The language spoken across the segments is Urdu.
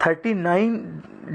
39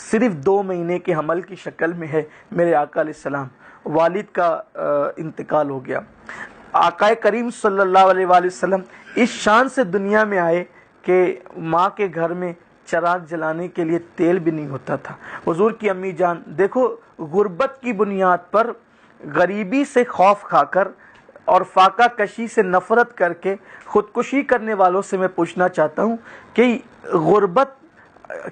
صرف 2 مہینے کے حمل کی شکل میں ہے میرے آقا علیہ السلام، والد کا انتقال ہو گیا۔ آقا کریم صلی اللہ علیہ وآلہ وسلم اس شان سے دنیا میں آئے کہ ماں کے گھر میں چراغ جلانے کے لیے تیل بھی نہیں ہوتا تھا۔ حضور کی امی جان دیکھو، غربت کی بنیاد پر، غریبی سے خوف کھا کر اور فاقہ کشی سے نفرت کر کے خودکشی کرنے والوں سے میں پوچھنا چاہتا ہوں کہ غربت،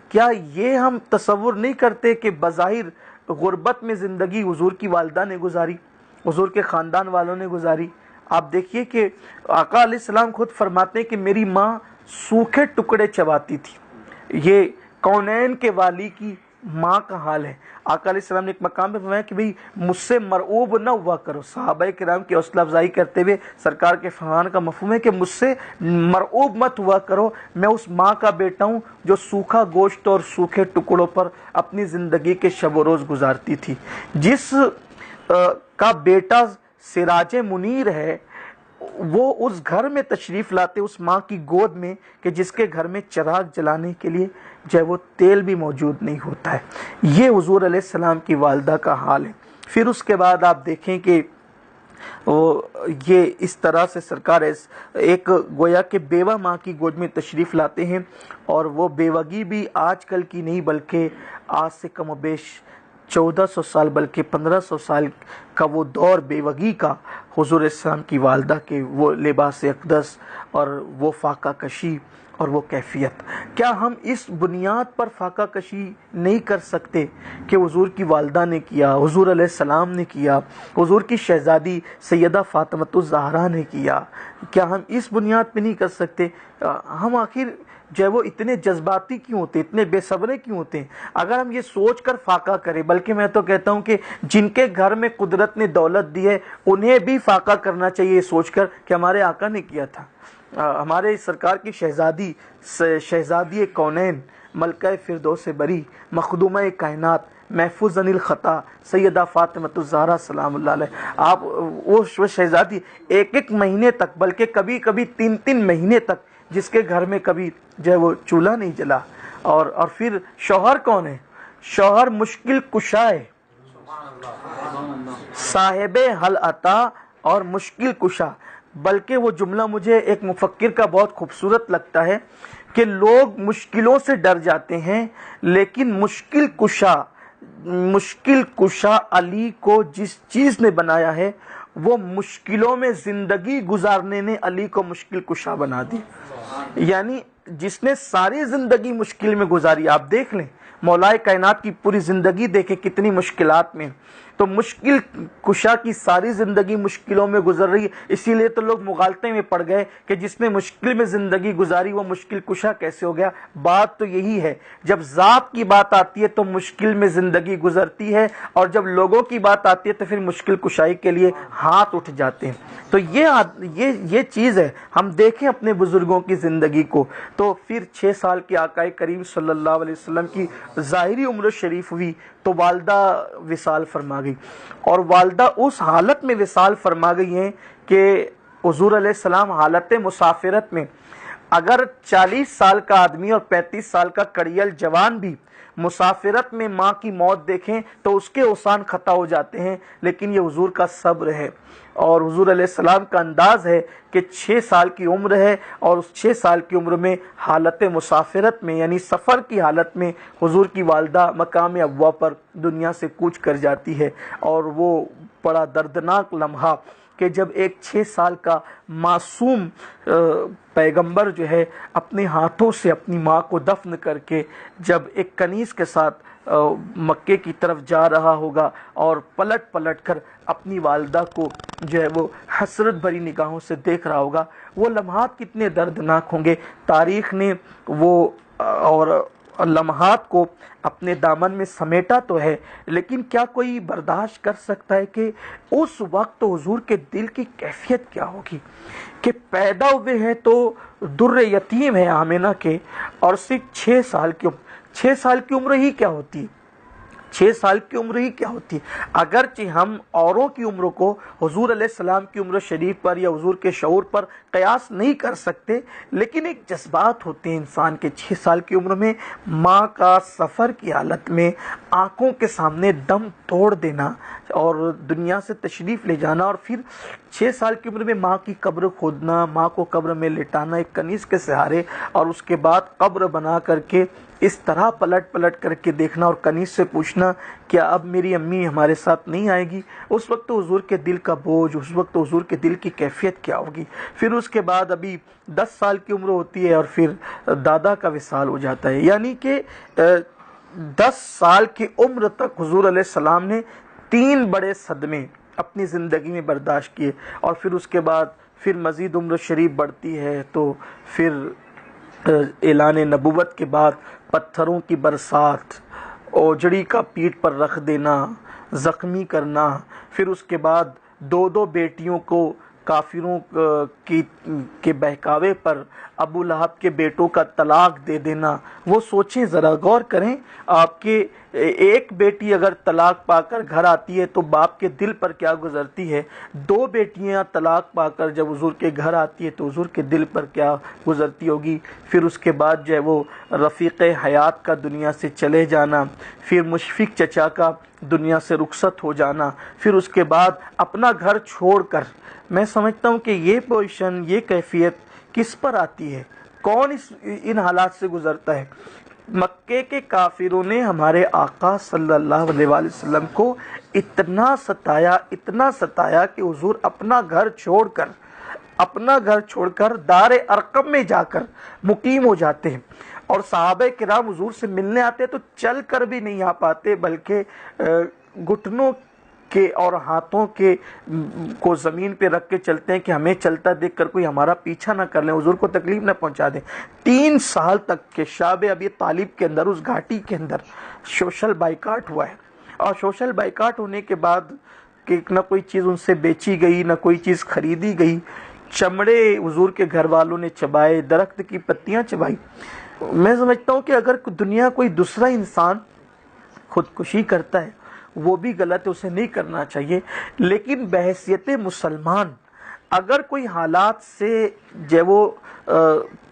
کیا یہ ہم تصور نہیں کرتے کہ بظاہر غربت میں زندگی حضور کی والدہ نے گزاری، حضور کے خاندان والوں نے گزاری؟ آپ دیکھیے کہ آقا علیہ السلام خود فرماتے ہیں کہ میری ماں سوکھے ٹکڑے چباتی تھی۔ یہ کونین کے والی کی ماں کا حال ہے۔ آقا علیہ السلام نے ایک مقام پہ فرمایا کہ بھئی مجھ سے مرعوب نہ ہوا کرو۔ صحابہ کرام کی حوصلہ افزائی کرتے ہوئے سرکار کے فرمان کا مفہوم ہے کہ مجھ سے مرعوب مت ہوا کرو، میں اس ماں کا بیٹا ہوں جو سوکھا گوشت اور سوکھے ٹکڑوں پر اپنی زندگی کے شب و روز گزارتی تھی۔ جس کا بیٹا سراج منیر ہے، وہ اس گھر میں تشریف لاتے، اس ماں کی گود میں، کہ جس کے گھر میں چراغ جلانے کے لیے جو ہے وہ تیل بھی موجود نہیں ہوتا ہے۔ یہ حضور علیہ السلام کی والدہ کا حال ہے۔ پھر اس کے بعد آپ دیکھیں کہ یہ اس طرح سے سرکار ایک گویا کہ بیوہ ماں کی گود میں تشریف لاتے ہیں، اور وہ بیوگی بھی آج کل کی نہیں بلکہ آج سے کم و بیش 1400 سال بلکہ 1500 سال کا وہ دور بیوگی کا، حضور السلام کی والدہ کے وہ لباس اقدس اور وہ فاقہ کشی اور وہ کیفیت، کیا ہم اس بنیاد پر فاقہ کشی نہیں کر سکتے کہ حضور کی والدہ نے کیا، حضور علیہ السلام نے کیا، حضور کی شہزادی سیدہ فاطمۃ الزہرا نے کیا؟ کیا ہم اس بنیاد پہ نہیں کر سکتے؟ ہم آخر جو ہے وہ اتنے جذباتی کیوں ہوتے، اتنے بے صبرے کیوں ہوتے ہیں؟ اگر ہم یہ سوچ کر فاقہ کریں، بلکہ میں تو کہتا ہوں کہ جن کے گھر میں قدرت نے دولت دی ہے انہیں بھی فاقہ کرنا چاہیے، یہ سوچ کر کہ ہمارے آقا نے کیا تھا۔ ہمارے سرکار کی شہزادی کونین، ملکہ فردوس بری، مخدومہ کائنات، محفوظ عن الخطا، سیدہ فاطمۃ الزہرا سلام اللہ علیہ، آپ وہ شہزادی ایک مہینے تک، بلکہ کبھی کبھی 3 مہینے تک، جس کے گھر میں کبھی جو ہے وہ چولہا نہیں جلا، اور پھر شوہر کون ہے؟ شوہر مشکل کشا ہے، صاحب حل عطا اور مشکل کشا۔ بلکہ وہ جملہ مجھے ایک مفکر کا بہت خوبصورت لگتا ہے کہ لوگ مشکلوں سے ڈر جاتے ہیں، لیکن مشکل کشا علی کو جس چیز نے بنایا ہے، وہ مشکلوں میں زندگی گزارنے نے علی کو مشکل کشا بنا دی۔ یعنی جس نے ساری زندگی مشکل میں گزاری، آپ دیکھ لیں مولائے کائنات کی پوری زندگی دیکھیں کتنی مشکلات میں، تو مشکل کشا کی ساری زندگی مشکلوں میں گزر رہی ہے۔ اسی لیے تو لوگ مغالطے میں پڑ گئے کہ جس نے مشکل میں زندگی گزاری وہ مشکل کشا کیسے ہو گیا۔ بات تو یہی ہے، جب ذات کی بات آتی ہے تو مشکل میں زندگی گزرتی ہے، اور جب لوگوں کی بات آتی ہے تو پھر مشکل کشائی کے لیے ہاتھ اٹھ جاتے ہیں۔ تو یہ چیز ہے، ہم دیکھیں اپنے بزرگوں کی زندگی کو، تو پھر 6 سال کے آقا کریم صلی اللہ علیہ وسلم کی ظاہری عمر شریف ہوئی تو والدہ وصال فرما گئی، اور والدہ اس حالت میں وصال فرما گئی ہیں کہ حضور علیہ السلام حالت مسافرت میں، اگر 40 سال کا آدمی اور 35 سال کا کڑیل جوان بھی مسافرت میں ماں کی موت دیکھیں تو اس کے اوسان خطا ہو جاتے ہیں، لیکن یہ حضور کا صبر ہے، اور حضور علیہ السلام کا انداز ہے کہ 6 سال کی عمر ہے، اور اس 6 سال کی عمر میں حالت مسافرت میں یعنی سفر کی حالت میں حضور کی والدہ مقام ابوا پر دنیا سے کوچ کر جاتی ہے۔ اور وہ بڑا دردناک لمحہ کہ جب ایک 6 سال کا معصوم پیغمبر جو ہے اپنے ہاتھوں سے اپنی ماں کو دفن کر کے جب ایک کنیز کے ساتھ مکے کی طرف جا رہا ہوگا، اور پلٹ کر اپنی والدہ کو جو ہے وہ حسرت بھری نگاہوں سے دیکھ رہا ہوگا، وہ لمحات کتنے دردناک ہوں گے۔ تاریخ نے وہ اور لمحات کو اپنے دامن میں سمیٹا تو ہے، لیکن کیا کوئی برداشت کر سکتا ہے کہ اس وقت حضور کے دل کی کیفیت کیا ہوگی کہ پیدا ہوئے ہیں تو در یتیم ہے آمنہ کے، اور صرف 6 سال کی عمر ہی کیا ہوتی ہے؟ 6 سال کی عمر ہی کیا ہوتی ہے؟ اگرچہ ہم اوروں کی عمروں کو حضور علیہ السلام کی عمر شریف پر یا حضور کے شعور پر قیاس نہیں کر سکتے، لیکن ایک جذبات ہوتے ہیں انسان کے۔ 6 سال کی عمر میں ماں کا سفر کی حالت میں آنکھوں کے سامنے دم توڑ دینا اور دنیا سے تشریف لے جانا، اور پھر 6 سال کی عمر میں ماں کی قبر کھودنا، ماں کو قبر میں لٹانا ایک کنیز کے سہارے، اور اس کے بعد قبر بنا کر کے اس طرح پلٹ پلٹ کر کے دیکھنا اور کنیز سے پوچھنا کیا اب میری امی ہمارے ساتھ نہیں آئے گی؟ اس وقت تو حضور کے دل کا بوجھ، اس وقت تو حضور کے دل کی کیفیت کیا ہوگی؟ پھر اس کے بعد ابھی 10 سال کی عمر ہوتی ہے اور پھر دادا کا وصال ہو جاتا ہے، یعنی کہ 10 سال کی عمر تک حضور علیہ السلام نے 3 بڑے صدمے اپنی زندگی میں برداشت کیے، اور پھر اس کے بعد پھر مزید عمر شریف بڑھتی ہے تو پھر اعلان نبوت کے بعد پتھروں کی برسات، اوجڑی کا پیٹھ پر رکھ دینا، زخمی کرنا، پھر اس کے بعد 2 بیٹیوں کو کافروں کے بہکاوے پر ابو لہب کے بیٹوں کا طلاق دے دینا۔ وہ سوچیں ذرا، غور کریں، آپ کے ایک بیٹی اگر طلاق پا کر گھر آتی ہے تو باپ کے دل پر کیا گزرتی ہے، 2 بیٹیاں طلاق پا کر جب حضور کے گھر آتی ہے تو حضور کے دل پر کیا گزرتی ہوگی۔ پھر اس کے بعد جو ہے وہ رفیق حیات کا دنیا سے چلے جانا، پھر مشفق چچا کا دنیا سے رخصت ہو جانا، پھر اس کے بعد اپنا گھر چھوڑ کر، میں سمجھتا ہوں کہ یہ پوزیشن، یہ کیفیت کس پر آتی ہے؟ کون ان حالات سے گزرتا ہے؟ مکے کے کافروں نے ہمارے آقا صلی اللہ علیہ وآلہ وسلم کو اتنا ستایا کہ حضور اپنا گھر چھوڑ کر دار ارقم میں جا کر مقیم ہو جاتے ہیں، اور صحابہ کرام حضور سے ملنے آتے تو چل کر بھی نہیں آ پاتے، بلکہ گھٹنوں کے اور ہاتھوں کے کو زمین پہ رکھ کے چلتے ہیں کہ ہمیں چلتا دیکھ کر کوئی ہمارا پیچھا نہ کر لیں، حضور کو تکلیف نہ پہنچا دیں۔ 3 سال تک کے شعب ابی طالب کے اندر، اس گھاٹی کے اندر سوشل بائیکاٹ ہوا ہے، اور سوشل بائیکاٹ ہونے کے بعد کہ نہ کوئی چیز ان سے بیچی گئی، نہ کوئی چیز خریدی گئی، چمڑے حضور کے گھر والوں نے چبائے، درخت کی پتیاں چبائی۔ میں سمجھتا ہوں کہ اگر دنیا کوئی دوسرا انسان خودکشی کرتا ہے وہ بھی غلط ہے، اسے نہیں کرنا چاہیے، لیکن بحیثیت مسلمان اگر کوئی حالات سے جو وہ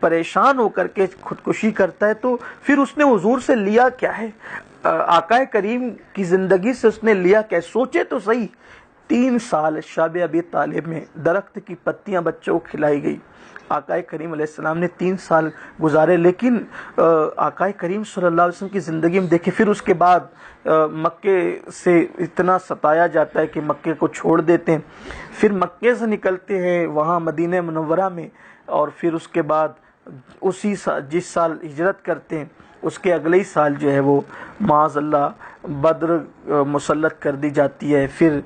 پریشان ہو کر کے خودکشی کرتا ہے تو پھر اس نے حضور سے لیا کیا ہے؟ آقا کریم کی زندگی سے اس نے لیا کیا ہے؟ سوچے تو صحیح۔ 3 سال شعب ابی طالب میں درخت کی پتیاں بچوں کو کھلائی گئی، آقا کریم علیہ السلام نے 3 سال گزارے، لیکن آقا کریم صلی اللہ علیہ وسلم کی زندگی میں دیکھیں، پھر اس کے بعد مکے سے اتنا ستایا جاتا ہے کہ مکے کو چھوڑ دیتے ہیں، پھر مکے سے نکلتے ہیں وہاں مدینہ منورہ میں، اور پھر اس کے بعد اسی سال جس سال ہجرت کرتے ہیں اس کے اگلے ہی سال جو ہے وہ معاذ اللہ بدر مسلط کر دی جاتی ہے، پھر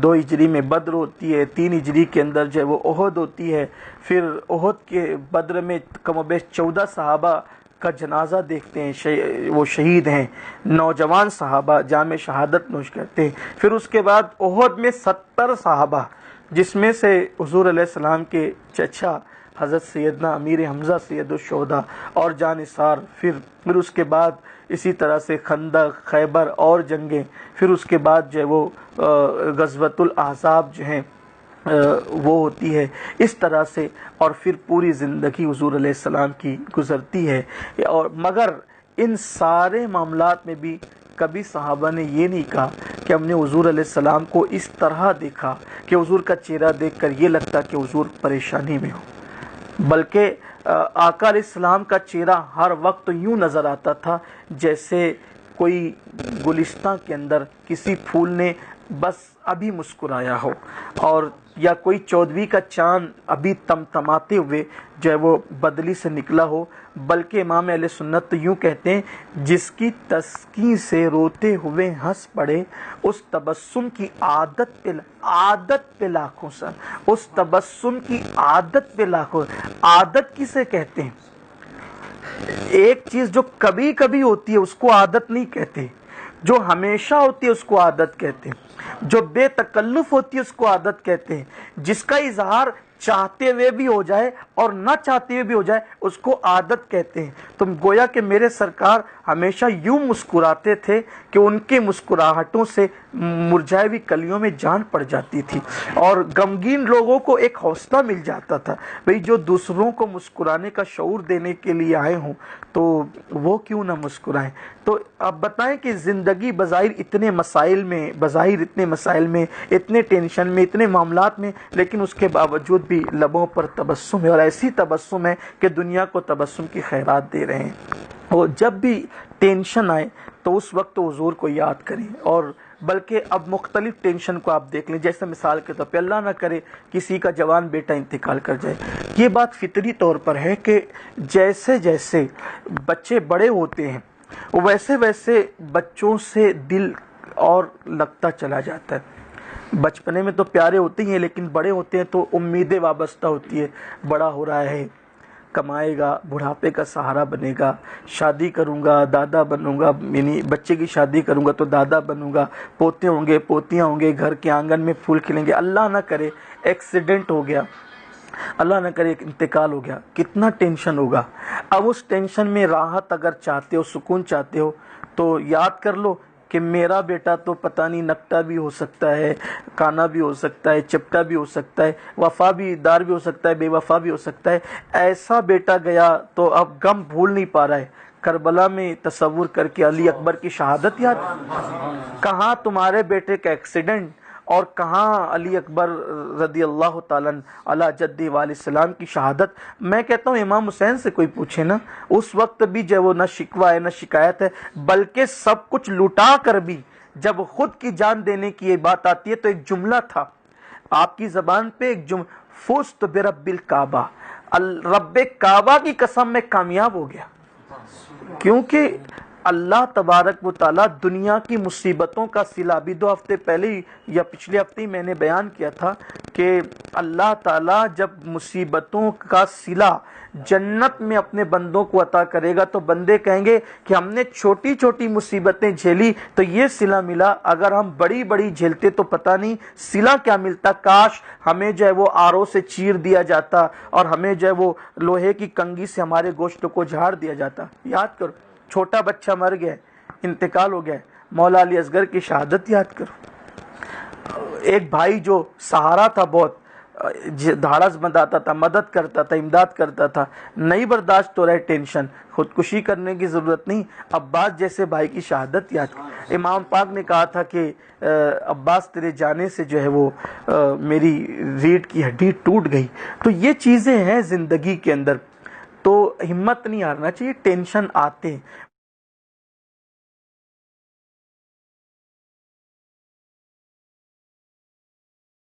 2 ہجری میں بدر ہوتی ہے، 3 ہجری کے اندر جو ہے وہ احد ہوتی ہے، پھر احد کے بدر میں کم و بیش 14 صحابہ کا جنازہ دیکھتے ہیں، وہ شہید ہیں، نوجوان صحابہ جام شہادت نوش کرتے ہیں، پھر اس کے بعد احد میں 70 صحابہ جس میں سے حضور علیہ السلام کے چچا حضرت سیدنا امیر حمزہ سید الشہداء اور جانثار، پھر اس کے بعد اسی طرح سے خندق، خیبر اور جنگیں، پھر اس کے بعد جو ہے وہ غزوۃ الاحزاب جو ہیں وہ ہوتی ہے، اس طرح سے، اور پھر پوری زندگی حضور علیہ السلام کی گزرتی ہے، اور مگر ان سارے معاملات میں بھی کبھی صحابہ نے یہ نہیں کہا کہ ہم نے حضور علیہ السلام کو اس طرح دیکھا کہ حضور کا چہرہ دیکھ کر یہ لگتا کہ حضور پریشانی میں ہو، بلکہ آقا علیہ السلام کا چہرہ ہر وقت یوں نظر آتا تھا جیسے کوئی گلستان کے اندر کسی پھول نے بس ابھی مسکرایا ہو، اور یا کوئی 14ویں کا چاند ابھی تمتماتے ہوئے جو ہے وہ بدلی سے نکلا ہو، بلکہ امام اہل سنت تو یوں کہتے ہیں جس کی تسکین سے روتے ہوئے ہنس پڑے، اس تبسم کی عادت پہ لاکھوں سر، اس تبسم کی عادت پہ لاکھوں، عادت کسے کہتے ہیں؟ ایک چیز جو کبھی کبھی ہوتی ہے اس کو عادت نہیں کہتے، جو ہمیشہ ہوتی ہے اس کو عادت کہتے ہیں، جو بے تکلف ہوتی ہے اس کو عادت کہتے ہیں، جس کا اظہار چاہتے ہوئے بھی ہو جائے اور نہ چاہتے ہوئے بھی ہو جائے اس کو عادت کہتے ہیں۔ تم گویا کہ میرے سرکار ہمیشہ یوں مسکراتے تھے کہ ان کے مسکراہٹوں سے مرجھائی ہوئی کلیوں میں جان پڑ جاتی تھی، اور غمگین لوگوں کو ایک حوصلہ مل جاتا تھا، بھئی جو دوسروں کو مسکرانے کا شعور دینے کے لیے آئے ہوں تو وہ کیوں نہ مسکرائیں۔ تو اب بتائیں کہ زندگی بظاہر اتنے مسائل میں، اتنے ٹینشن میں، اتنے معاملات میں، لیکن اس کے باوجود بھی لبوں پر تبسم ہے، اور ایسی تبسم ہے کہ دنیا کو تبسم کی خیرات دے رہے ہیں۔ اور جب بھی ٹینشن آئے تو اس وقت حضور کو یاد کریں، اور بلکہ اب مختلف ٹینشن کو آپ دیکھ لیں، جیسے مثال کے طور پہ اللہ نہ کرے کسی کا جوان بیٹا انتقال کر جائے۔ یہ بات فطری طور پر ہے کہ جیسے جیسے بچے بڑے ہوتے ہیں ویسے ویسے بچوں سے دل اور لگتا چلا جاتا ہے۔ بچپنے میں تو پیارے ہوتے ہیں، لیکن بڑے ہوتے ہیں تو امیدیں وابستہ ہوتی ہے، بڑا ہو رہا ہے، کمائے گا، بڑھاپے کا سہارا بنے گا، شادی کروں گا، دادا بنوں گا، یعنی بچے کی شادی کروں گا تو دادا بنوں گا، پوتے ہوں گے، پوتیاں ہوں گے، گھر کے آنگن میں پھول کھلیں گے۔ اللہ نہ کرے ایکسیڈنٹ ہو گیا، اللہ نہ کرے ایک انتقال ہو گیا، کتنا ٹینشن ہوگا۔ اب اس ٹینشن میں راحت اگر چاہتے ہو، سکون چاہتے ہو، تو یاد کر لو کہ میرا بیٹا تو پتہ نہیں نکٹا بھی ہو سکتا ہے، کانا بھی ہو سکتا ہے، چپٹا بھی ہو سکتا ہے، وفا بھی دار بھی ہو سکتا ہے، بے وفا بھی ہو سکتا ہے۔ ایسا بیٹا گیا تو اب غم بھول نہیں پا رہا ہے۔ کربلا میں تصور کر کے علی اکبر کی شہادت یاد، کہاں تمہارے بیٹے کا ایکسیڈنٹ اور کہاں علی اکبر رضی اللہ تعالیٰ علی جدہ علیہ السلام کی شہادت۔ میں کہتا ہوں امام حسین سے کوئی پوچھے نا، اس وقت بھی جو وہ نہ شکوہ ہے نہ شکایت ہے، بلکہ سب کچھ لٹا کر بھی جب خود کی جان دینے کی یہ بات آتی ہے تو ایک جملہ تھا آپ کی زبان پہ، ایک جملہ، فزت برب الکعبہ، رب کعبہ کی قسم میں کامیاب ہو گیا، کیونکہ اللہ تبارک و تعالیٰ دنیا کی مصیبتوں کا صلہ، ابھی 2 ہفتے پہلے یا پچھلے ہفتے ہی میں نے بیان کیا تھا کہ اللہ تعالیٰ جب مصیبتوں کا صلہ جنت میں اپنے بندوں کو عطا کرے گا تو بندے کہیں گے کہ ہم نے چھوٹی چھوٹی مصیبتیں جھیلی تو یہ صلہ ملا، اگر ہم بڑی بڑی جھیلتے تو پتہ نہیں صلہ کیا ملتا، کاش ہمیں جو ہے وہ آرو سے چیر دیا جاتا اور ہمیں جو ہے وہ لوہے کی کنگھی سے ہمارے گوشت کو جھاڑ دیا جاتا۔ یاد کرو، چھوٹا بچہ مر گیا، انتقال ہو گیا، مولا علی اصغر کی شہادت یاد کرو۔ ایک بھائی جو سہارا تھا، بہت دھاڑس بندھاتا تھا، مدد کرتا تھا، امداد کرتا تھا، نہیں برداشت ہو رہا ہے ٹینشن، خودکشی کرنے کی ضرورت نہیں، عباس جیسے بھائی کی شہادت یاد کرو۔ امام پاک نے کہا تھا کہ عباس تیرے جانے سے جو ہے وہ میری ریڑھ کی ہڈی ٹوٹ گئی۔ تو یہ چیزیں ہیں زندگی کے اندر، تو ہمت نہیں ہارنا چاہیے، ٹینشن آتے ہیں